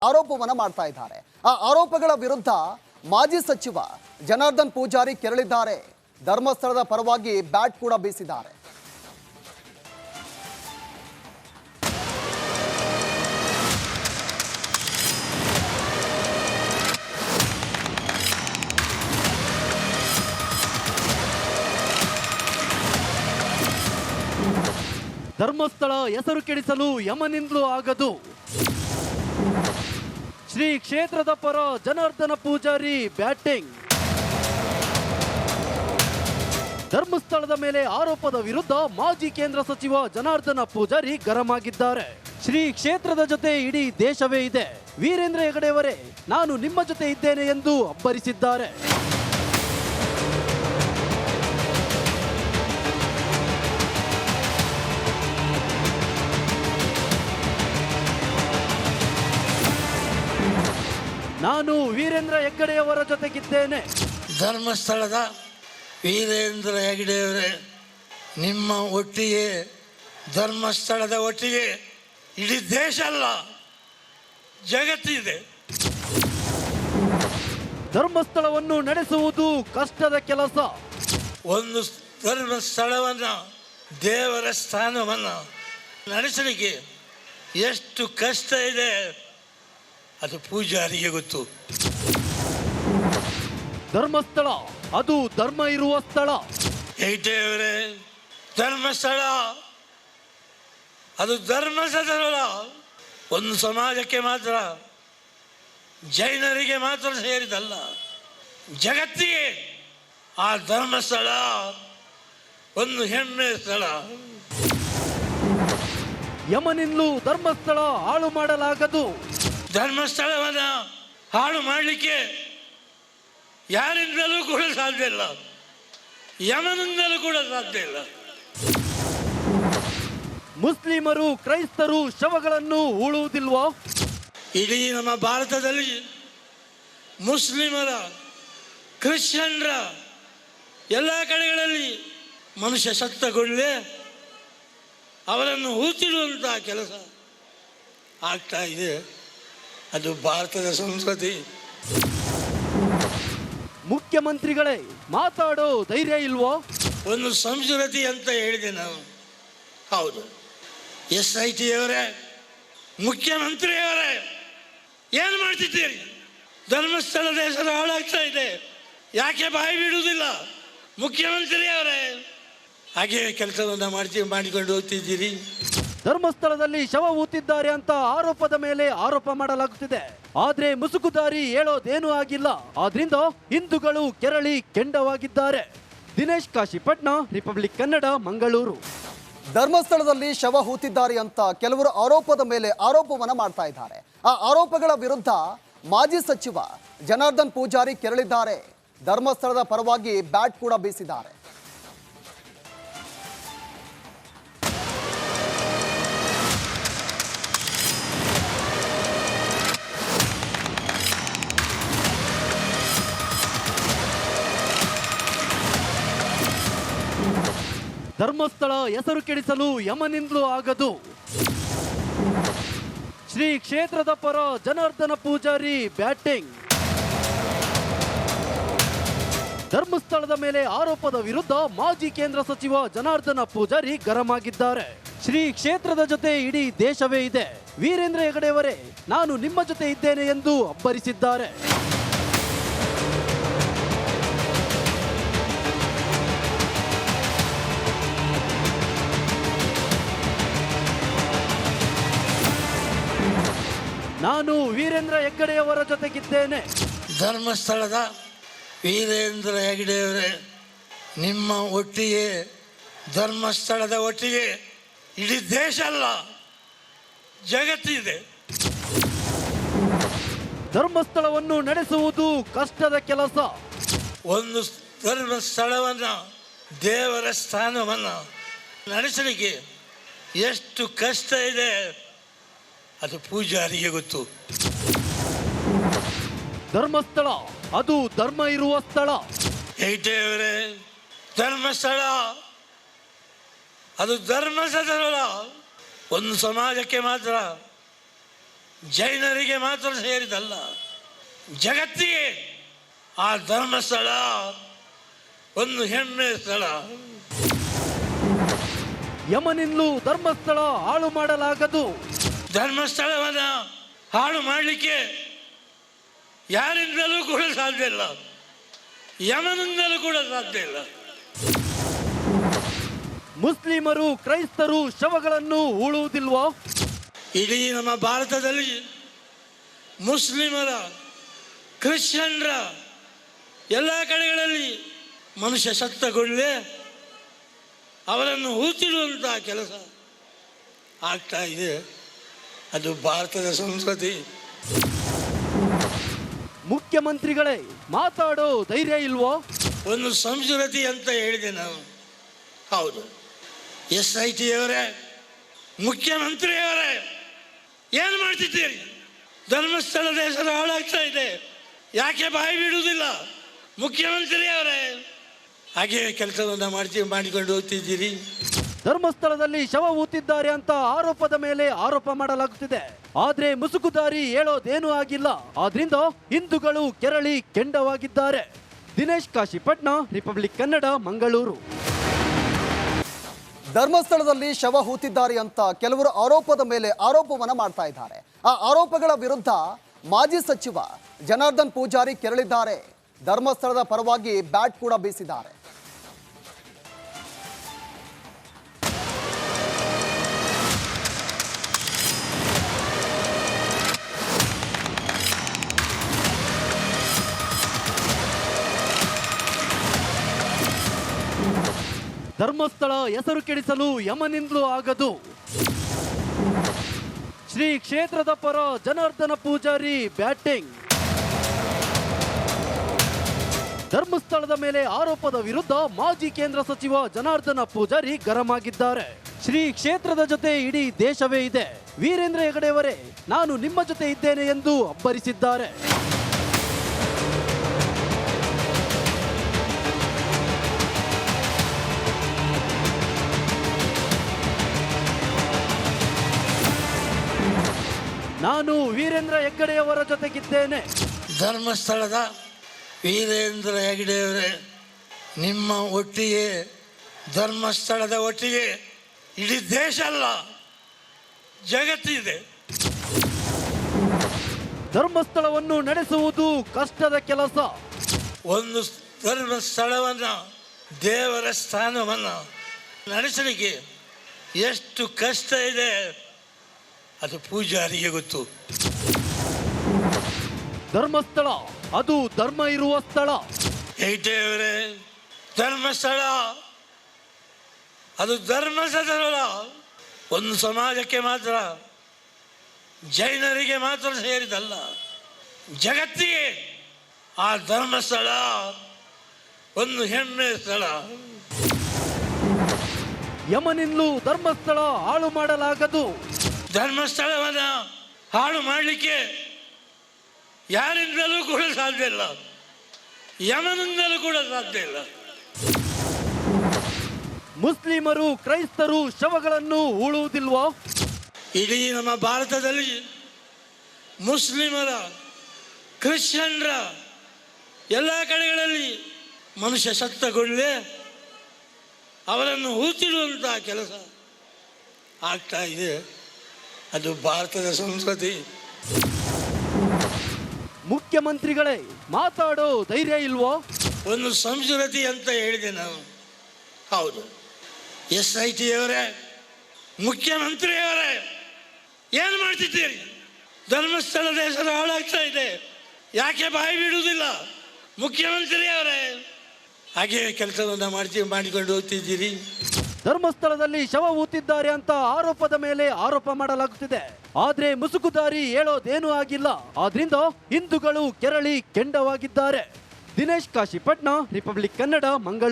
ಆರೋಪವನ್ನ ಮಾಡ್ತಾ ಇದ್ದಾರೆ. ಆ ಆರೋಪಗಳ ವಿರುದ್ಧ ಮಾಜಿ ಸಚಿವ ಜನಾರ್ದನ್ ಪೂಜಾರಿ ಕೆರಳಿದ್ದಾರೆ. ಧರ್ಮಸ್ಥಳದ ಪರವಾಗಿ ಬ್ಯಾಟ್ ಕೂಡ ಬೀಸಿದ್ದಾರೆ. ಧರ್ಮಸ್ಥಳ ಹೆಸರು ಕೆಡಿಸಲು ಯಮನಿಂದಲೂ ಆಗದು. ಶ್ರೀ ಕ್ಷೇತ್ರದ ಪರ ಜನಾರ್ದನ ಪೂಜಾರಿ ಬ್ಯಾಟಿಂಗ್. ಧರ್ಮಸ್ಥಳದ ಮೇಲೆ ಆರೋಪದ ವಿರುದ್ಧ ಮಾಜಿ ಕೇಂದ್ರ ಸಚಿವ ಜನಾರ್ದನ ಪೂಜಾರಿ ಗರಂ ಆಗಿದ್ದಾರೆ. ಶ್ರೀ ಕ್ಷೇತ್ರದ ಜೊತೆ ಇಡೀ ದೇಶವೇ ಇದೆ. ವೀರೇಂದ್ರ ಹೆಗಡೆಯವರೇ, ನಾನು ನಿಮ್ಮ ಜೊತೆ ಇದ್ದೇನೆ ಎಂದು ಅಬ್ಬರಿಸಿದ್ದಾರೆ. ನಾನು ವೀರೇಂದ್ರ ಹೆಗ್ಗಡೆಯವರ ಜೊತೆಗಿದ್ದೇನೆ. ಧರ್ಮಸ್ಥಳದ ವೀರೇಂದ್ರ ಹೆಗ್ಗಡೆಯವರೇ, ನಿಮ್ಮ ಒಟ್ಟಿಗೆ, ಧರ್ಮಸ್ಥಳದ ಒಟ್ಟಿಗೆ ಇಡೀ ದೇಶ ಅಲ್ಲ ಜಗತ್ತಿದೆ. ಧರ್ಮಸ್ಥಳವನ್ನು ನಡೆಸುವುದು ಕಷ್ಟದ ಕೆಲಸ. ಒಂದು ಧರ್ಮಸ್ಥಳವನ್ನು, ದೇವರ ಸ್ಥಾನವನ್ನು ನಡೆಸಲಿಕ್ಕೆ ಎಷ್ಟು ಕಷ್ಟ ಇದೆ ಅದು ಪೂಜಾರಿಗೆ ಗೊತ್ತು. ಧರ್ಮಸ್ಥಳ ಅದು ಧರ್ಮ ಇರುವ ಸ್ಥಳ. ಹೆಗ್ಗಡೆಯವರೇ, ಧರ್ಮಸ್ಥಳ ಅದು ಧರ್ಮಸ್ಥಳ ಒಂದು ಸಮಾಜಕ್ಕೆ ಮಾತ್ರ, ಜೈನರಿಗೆ ಮಾತ್ರ ಸೇರಿದಲ್ಲ, ಜಗತ್ತಿಗೆ ಆ ಧರ್ಮಸ್ಥಳ ಒಂದು ಹೆಮ್ಮೆಯ ಸ್ಥಳ. ಯಮನಿಂದಲೂ ಧರ್ಮಸ್ಥಳ ಹಾಳು ಮಾಡಲಾಗದು. ಧರ್ಮಸ್ಥಳವನ್ನು ಹಾಳು ಮಾಡಲಿಕ್ಕೆ ಯಾರಿಂದಲೂ ಕೂಡ ಸಾಧ್ಯ ಇಲ್ಲ, ಯಮನಿಂದಲೂ ಕೂಡ ಸಾಧ್ಯ ಇಲ್ಲ. ಮುಸ್ಲಿಮರು, ಕ್ರೈಸ್ತರು ಶವಗಳನ್ನು ಉಳುವುದಿಲ್ವೋ? ಇಡೀ ನಮ್ಮ ಭಾರತದಲ್ಲಿ ಮುಸ್ಲಿಮರ, ಕ್ರಿಶ್ಚಿಯನ್ರ ಎಲ್ಲ ಕಡೆಗಳಲ್ಲಿ ಮನುಷ್ಯ ಸತ್ತಗೊಳ್ಳೆ ಅವರನ್ನು ಹೂತಿಡುವಂಥ ಕೆಲಸ ಆಗ್ತಾ ಇದೆ. ಅದು ಭಾರತದ ಸಂಸ್ಕೃತಿ. ಮುಖ್ಯಮಂತ್ರಿಗಳೇ, ಮಾತಾಡೋ ಧೈರ್ಯ ಇಲ್ವೋ? ಒಂದು ಸಂಸ್ಕೃತಿ ಅಂತ ಹೇಳಿದೆ ನಾನು. ಹೌದು, SIT ಅವರೇ, ಮುಖ್ಯಮಂತ್ರಿಯವರೇ, ಏನು ಮಾಡ್ತಿದ್ದೀರಿ? ಧರ್ಮಸ್ಥಳದ ಹೆಸರು ಹಾಳಾಗ್ತಾ ಇದೆ, ಯಾಕೆ ಬಾಯಿ ಬಿಡುವುದಿಲ್ಲ? ಮುಖ್ಯಮಂತ್ರಿಯವರೇ, ಹಾಗೆ ಕೆಲಸವನ್ನು ಮಾಡಿಕೊಂಡು ಹೋಗ್ತಿದ್ದೀರಿ. ಧರ್ಮಸ್ಥಳದಲ್ಲಿ ಶವ ಊತಿದ್ದಾರೆ ಅಂತ ಆರೋಪದ ಮೇಲೆ ಆರೋಪ ಮಾಡಲಾಗುತ್ತಿದೆ. ಆದ್ರೆ ಮುಸುಕುದಾರಿ ಹೇಳೋದೇನೂ ಆಗಿಲ್ಲ. ಆದ್ರಿಂದ ಹಿಂದೂಗಳು ಕೆರಳಿ ಕೆಂಡವಾಗಿದ್ದಾರೆ. ದಿನೇಶ್ ಕಾಶಿಪಟ್ನ, ರಿಪಬ್ಲಿಕ್ ಕನ್ನಡ, ಮಂಗಳೂರು. ಧರ್ಮಸ್ಥಳದಲ್ಲಿ ಶವ ಹೂತಿದ್ದಾರೆ ಅಂತ ಕೆಲವರು ಆರೋಪದ ಮೇಲೆ ಆರೋಪವನ್ನ ಮಾಡ್ತಾ ಇದ್ದಾರೆ. ಆ ಆರೋಪಗಳ ವಿರುದ್ಧ ಮಾಜಿ ಸಚಿವ ಜನಾರ್ದನ್ ಪೂಜಾರಿ ಕೆರಳಿದ್ದಾರೆ. ಧರ್ಮಸ್ಥಳದ ಪರವಾಗಿ ಬ್ಯಾಟ್ ಕೂಡ ಬೀಸಿದ್ದಾರೆ. ಧರ್ಮಸ್ಥಳ ಹೆಸರು ಕೆಡಿಸಲು ಯಮನಿಂದಲೂ ಆಗದು. ಶ್ರೀ ಕ್ಷೇತ್ರದ ಪರ ಜನಾರ್ದನ ಪೂಜಾರಿ ಬ್ಯಾಟಿಂಗ್. ಧರ್ಮಸ್ಥಳದ ಮೇಲೆ ಆರೋಪದ ವಿರುದ್ಧ ಮಾಜಿ ಕೇಂದ್ರ ಸಚಿವ ಜನಾರ್ದನ ಪೂಜಾರಿ ಗರಂ ಆಗಿದ್ದಾರೆ. ಶ್ರೀ ಕ್ಷೇತ್ರದ ಜೊತೆ ಇಡೀ ದೇಶವೇ ಇದೆ. ವೀರೇಂದ್ರ ಹೆಗಡೆಯವರೇ, ನಾನು ನಿಮ್ಮ ಜೊತೆ ಇದ್ದೇನೆ ಎಂದು ಅಬ್ಬರಿಸಿದ್ದಾರೆ. ನಾನು ವೀರೇಂದ್ರ ಹೆಗ್ಗಡೆಯವರ ಜೊತೆಗಿದ್ದೇನೆ. ಧರ್ಮಸ್ಥಳದ ವೀರೇಂದ್ರ ಹೆಗ್ಗಡೆಯವರೇ, ನಿಮ್ಮ ಒಟ್ಟಿಗೆ, ಧರ್ಮಸ್ಥಳದ ಒಟ್ಟಿಗೆ ಇಡೀ ದೇಶ ಅಲ್ಲ ಜಗತ್ತಿದೆ. ಧರ್ಮಸ್ಥಳವನ್ನು ನಡೆಸುವುದು ಕಷ್ಟದ ಕೆಲಸ. ಒಂದು ಧರ್ಮಸ್ಥಳವನ್ನು, ದೇವರ ಸ್ಥಾನವನ್ನು ನಡೆಸಲಿಕ್ಕೆ ಎಷ್ಟು ಕಷ್ಟ ಇದೆ ಅದು ಪೂಜಾರಿಗೆ ಗೊತ್ತು. ಧರ್ಮಸ್ಥಳ ಅದು ಧರ್ಮ ಇರುವ ಸ್ಥಳ. ಹೆಗ್ಗಡೆಯವರೇ, ಧರ್ಮಸ್ಥಳ ಅದು ಧರ್ಮಸ್ಥಳ ಒಂದು ಸಮಾಜಕ್ಕೆ ಮಾತ್ರ, ಜೈನರಿಗೆ ಮಾತ್ರ ಸೇರಿದಲ್ಲ, ಜಗತ್ತಿಗೆ ಆ ಧರ್ಮಸ್ಥಳ ಒಂದು ಹೆಮ್ಮೆಯ ಸ್ಥಳ. ಯಮನಿಂದಲೂ ಧರ್ಮಸ್ಥಳ ಹಾಳು ಮಾಡಲಾಗದು. ಧರ್ಮಸ್ಥಳವನ್ನು ಹಾಳು ಮಾಡಲಿಕ್ಕೆ ಯಾರಿಂದಲೂ ಕೂಡ ಸಾಧ್ಯ ಇಲ್ಲ, ಯಮನಿಂದಲೂ ಕೂಡ ಸಾಧ್ಯ ಇಲ್ಲ. ಮುಸ್ಲಿಮರು ಕ್ರೈಸ್ತರು ಶವಗಳನ್ನು ಹೂಳುವುದಿಲ್ವೋ? ಇಡೀ ನಮ್ಮ ಭಾರತದಲ್ಲಿ ಮುಸ್ಲಿಮರ, ಕ್ರಿಶ್ಚಿಯನ್ರ ಎಲ್ಲ ಕಡೆಗಳಲ್ಲಿ ಮನುಷ್ಯ ಸತ್ತಗೊಳ್ಳೆ ಅವರನ್ನು ಹೂತಿಡುವಂಥ ಕೆಲಸ ಆಗ್ತಾ ಇದೆ. ಅದು ಭಾರತದ ಸಂಸ್ಕೃತಿ. ಮುಖ್ಯಮಂತ್ರಿಗಳೇ, ಮಾತಾಡೋ ಧೈರ್ಯ ಇಲ್ವೋ? ಒಂದು ಸಂಸ್ಕೃತಿ ಅಂತ ಹೇಳಿದೆ ನಾನು. ಹೌದು, SIT ಅವರೇ, ಮುಖ್ಯಮಂತ್ರಿಯವರೇ, ಏನು ಮಾಡ್ತಿದ್ದೀರಿ? ಧರ್ಮಸ್ಥಳದ ಹೆಸರು ಹಾಳಾಗ್ತಾ ಇದೆ, ಯಾಕೆ ಬಾಯಿ ಬಿಡುವುದಿಲ್ಲ? ಮುಖ್ಯಮಂತ್ರಿಯವರೇ, ಹಾಗೆ ಕೆಲಸವನ್ನು ಮಾಡಿಕೊಂಡು ಹೋಗ್ತಿದ್ದೀರಿ. ಧರ್ಮಸ್ಥಳದಲ್ಲಿ ಶವ ಹೂತಿದ್ದಾರೆ ಅಂತ ಆರೋಪದ ಮೇಲೆ ಆರೋಪ ಮಾಡಲಾಗುತ್ತಿದೆ. ಆದ್ರೆ ಮುಸುಕುದಾರಿ ಹೇಳೋದೇನೂ ಆಗಿಲ್ಲ. ಆದ್ರಿಂದ ಹಿಂದೂಗಳು ಕೆರಳಿ ಕೆಂಡವಾಗಿದ್ದಾರೆ. ದಿನೇಶ್ ಕಾಶಿಪಟ್ನ, ರಿಪಬ್ಲಿಕ್ ಕನ್ನಡ, ಮಂಗಳೂರು. ಧರ್ಮಸ್ಥಳದಲ್ಲಿ ಶವ ಹೂತಿದ್ದಾರೆ ಅಂತ ಕೆಲವರು ಆರೋಪದ ಮೇಲೆ ಆರೋಪವನ್ನ ಮಾಡ್ತಾ ಇದ್ದಾರೆ. ಆ ಆರೋಪಗಳ ವಿರುದ್ಧ ಮಾಜಿ ಸಚಿವ ಜನಾರ್ದನ್ ಪೂಜಾರಿ ಕೆರಳಿದ್ದಾರೆ. ಧರ್ಮಸ್ಥಳದ ಪರವಾಗಿ ಬ್ಯಾಟ್ ಕೂಡ ಬೀಸಿದ್ದಾರೆ. ಧರ್ಮಸ್ಥಳ ಹೆಸರು ಕೆಡಿಸಲು ಯಮನಿಂದಲೂ ಆಗದು. ಶ್ರೀ ಕ್ಷೇತ್ರದ ಪರ ಜನಾರ್ದನ ಪೂಜಾರಿ ಬ್ಯಾಟಿಂಗ್. ಧರ್ಮಸ್ಥಳದ ಮೇಲೆ ಆರೋಪದ ವಿರುದ್ಧ ಮಾಜಿ ಕೇಂದ್ರ ಸಚಿವ ಜನಾರ್ದನ ಪೂಜಾರಿ ಗರಂ ಆಗಿದ್ದಾರೆ. ಶ್ರೀ ಕ್ಷೇತ್ರದ ಜೊತೆ ಇಡೀ ದೇಶವೇ ಇದೆ. ವೀರೇಂದ್ರ ಹೆಗಡೆಯವರೇ, ನಾನು ನಿಮ್ಮ ಜೊತೆ ಇದ್ದೇನೆ ಎಂದು ಅಬ್ಬರಿಸಿದ್ದಾರೆ. ನಾನು ವೀರೇಂದ್ರ ಹೆಗ್ಗಡೆಯವರ ಜೊತೆಗಿದ್ದೇನೆ. ಧರ್ಮಸ್ಥಳದ ವೀರೇಂದ್ರ ಹೆಗಡೆಯವರೇ, ನಿಮ್ಮ ಒಟ್ಟಿಗೆ, ಧರ್ಮಸ್ಥಳದ ಒಟ್ಟಿಗೆ ಇಡೀ ದೇಶ ಅಲ್ಲ, ಜಗತ್ತಿದೆ. ಧರ್ಮಸ್ಥಳವನ್ನು ನಡೆಸುವುದು ಕಷ್ಟದ ಕೆಲಸ. ಒಂದು ಧರ್ಮಸ್ಥಳವನ್ನು, ದೇವರ ಸ್ಥಾನವನ್ನು ನಡೆಸಲಿಕ್ಕೆ ಎಷ್ಟು ಕಷ್ಟ ಇದೆ ಅದು ಪೂಜಾರಿಗೆ ಗೊತ್ತು. ಧರ್ಮಸ್ಥಳ ಅದು ಧರ್ಮ ಇರುವ ಸ್ಥಳ. ಹೆಗ್ಡೆಯವರೇ, ಧರ್ಮಸ್ಥಳ ಅದು ಧರ್ಮದ ಸ್ಥಳ. ಒಂದು ಸಮಾಜಕ್ಕೆ ಮಾತ್ರ, ಜೈನರಿಗೆ ಮಾತ್ರ ಸೇರಿದಲ್ಲ, ಜಗತ್ತಿಗೆ ಆ ಧರ್ಮಸ್ಥಳ ಒಂದು ಹೆಮ್ಮೆಯ ಸ್ಥಳ. ಯಮನಿಂದಲೂ ಧರ್ಮಸ್ಥಳ ಹಾಳು ಮಾಡಲಾಗದು. ಧರ್ಮಸ್ಥಳವನ್ನು ಹಾಳು ಮಾಡಲಿಕ್ಕೆ ಯಾರಿಂದಲೂ ಕೂಡ ಸಾಧ್ಯ ಇಲ್ಲ, ಯಮನಿಂದಲೂ ಕೂಡ ಸಾಧ್ಯ ಇಲ್ಲ. ಮುಸ್ಲಿಮರು ಕ್ರೈಸ್ತರು ಶವಗಳನ್ನು ಹೂಳುವುದಿಲ್ವೋ? ಇಡೀ ನಮ್ಮ ಭಾರತದಲ್ಲಿ ಮುಸ್ಲಿಮರ, ಕ್ರಿಶ್ಚಿಯನ್ರ ಎಲ್ಲ ಕಡೆಗಳಲ್ಲಿ ಮನುಷ್ಯ ಸತ್ತಗೊಳ್ಳೆ ಅವರನ್ನು ಹೂತಿಡುವಂಥ ಕೆಲಸ ಆಗ್ತಾ ಇದೆ. ಅದು ಭಾರತದ ಸಂಸ್ಕೃತಿ. ಮುಖ್ಯಮಂತ್ರಿಗಳೇ, ಮಾತಾಡೋ ಧೈರ್ಯ ಇಲ್ವೋ? ಒಂದು ಸಂಸ್ಕೃತಿ ಅಂತ ಹೇಳಿದೆ ನಾನು. ಹೌದು, SIT ಅವರೇ, ಮುಖ್ಯಮಂತ್ರಿಯವರೇ, ಏನು ಮಾಡ್ತಿದ್ದೀರಿ? ಧರ್ಮಸ್ಥಳದ ಹೆಸರು ಹಾಳಾಗ್ತಾ ಇದೆ, ಯಾಕೆ ಬಾಯಿ ಬಿಡುವುದಿಲ್ಲ? ಮುಖ್ಯಮಂತ್ರಿಯವರೇ, ಹಾಗೆ ಕೆಲಸವನ್ನು ಮಾಡಿಕೊಂಡು ಹೋಗ್ತಿದ್ದೀರಿ. ಧರ್ಮಸ್ಥಳದಲ್ಲಿ ಶವ ಹೂತಿದ್ದಾರೆ ಅಂತ ಆರೋಪದ ಮೇಲೆ ಆರೋಪ ಮಾಡಲಾಗುತ್ತಿದೆ. ಆದ್ರೆ ಮುಸುಕುದಾರಿ ಹೇಳೋದೇನೂ ಆಗಿಲ್ಲ. ಆದ್ರಿಂದ ಹಿಂದೂಗಳು ಕೆರಳಿ ಕೆಂಡವಾಗಿದ್ದಾರೆ. ದಿನೇಶ್ ಕಾಶಿಪಟ್ನ, ರಿಪಬ್ಲಿಕ್ ಕನ್ನಡ, ಮಂಗಳೂರು.